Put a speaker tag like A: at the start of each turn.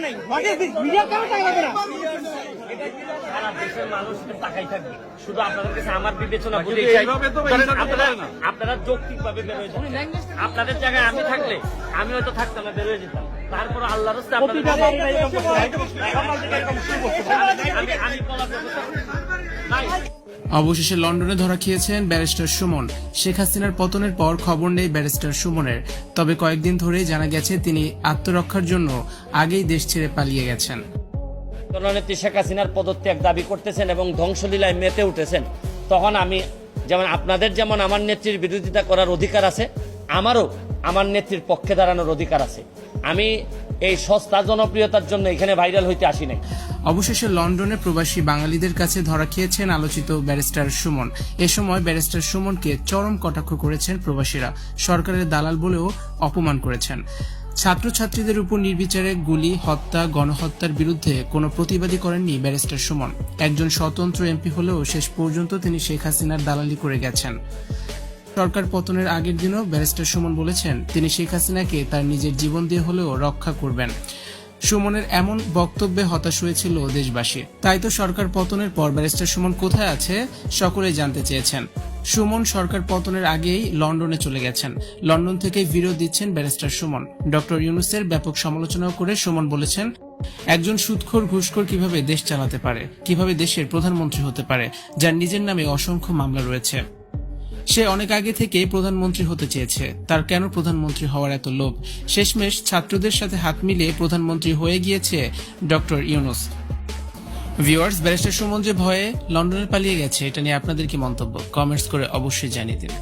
A: নাই। What is this? Media কেন টাকা লাগবে না?
B: সারা দেশের মানুষ তাকাই থাকবে, শুধু আপনাদের কাছে আমার বিবেচনা বুঝে আপনারা যৌক্তিক ভাবে বেরোয় যান। আপনাদের জায়গায় আমি থাকলে আমি হয়তো থাকতাম না, বেরোয় যেতাম। তারপর আল্লাহর রাস্তায় আমি বলার নাই।
C: অবশেষে লন্ডনে ধরা খেয়েছেন ব্যারিস্টার সুমন। শেখ হাসিনার পতনের পর খবর নেই ব্যারিস্টার সুমনের, তবে কয়েকদিন ধরেই জানা গেছে তিনি আত্মরক্ষার জন্য আগেই দেশ ছেড়ে পালিয়ে গেছেন।
B: জননেত্রী শেখ হাসিনার পদত্যাগ দাবি করতেছেন এবং ধ্বংসলীলায় মেতে উঠেছেন, তখন আমি যেমন আপনাদের যেমন আমার নেত্রীর বিরোধিতা করার অধিকার আছে, আমারও আমার নেত্রীর পক্ষে দাঁড়ানোর অধিকার আছে। আমি এই সস্তা জনপ্রিয়তার জন্য এখানে ভাইরাল হইতে আসি নাই।
C: অবশেষে লন্ডনে প্রবাসী বাঙালিদের কাছে ধরা খেয়েছেন আলোচিত ব্যারিস্টার সুমন। এ সময় ব্যারিস্টার সুমনকে চরম কটাক্ষ করেছেন প্রবাসীরা, সরকারের দালাল বলেও অপমান করেছেন। ছাত্রছাত্রীদের উপর নির্বিচারে গুলি, হত্যা, গণহত্যার বিরুদ্ধে কোনো প্রতিবাদই করেননি ব্যারিস্টার সুমন। একজন স্বতন্ত্র এমপি হলেও শেষ পর্যন্ত তিনি শেখ হাসিনার দালালি করে গেছেন। সরকার পতনের আগের দিনও ব্যারিস্টার সুমন বলেছেন তিনি শেখ হাসিনাকে তার নিজের জীবন দিয়ে হলেও রক্ষা করবেন। সুমনের এমন বক্তব্যে হতাশ হয়েছিল দেশবাসী। তাই তো সরকার পতনের পর ব্যারিস্টার সুমন কোথায় আছে সকলেই জানতে চেয়েছেন। সুমন সরকার পতনের আগেই লন্ডনে চলে গেছেন। লন্ডন থেকে ভিডিও দিচ্ছেন ব্যারিস্টার সুমন। ডক্টর ইউনূসের ব্যাপক সমালোচনাও করে সুমন বলেছেন, একজন সুদখোর ঘুষখোর কিভাবে দেশ চালাতে পারে, কিভাবে দেশের প্রধানমন্ত্রী হতে পারে, যার নিজের নামে অসংখ্য মামলা রয়েছে। সে অনেক আগে থেকেই প্রধানমন্ত্রী হতে চেয়েছে, তার কেন প্রধানমন্ত্রী হওয়ার এত লোভ? শেষমেশ ছাত্রদের সাথে হাত মিলিয়ে প্রধানমন্ত্রী হয়ে গিয়েছে doctor Yunus. Viewers, barrister Suman যে ভয়ে লন্ডনে পালিয়ে গেছে, এটা নিয়ে আপনাদের কি মন্তব্য? কমেন্টস করে অবশ্যই জানিয়ে দিন।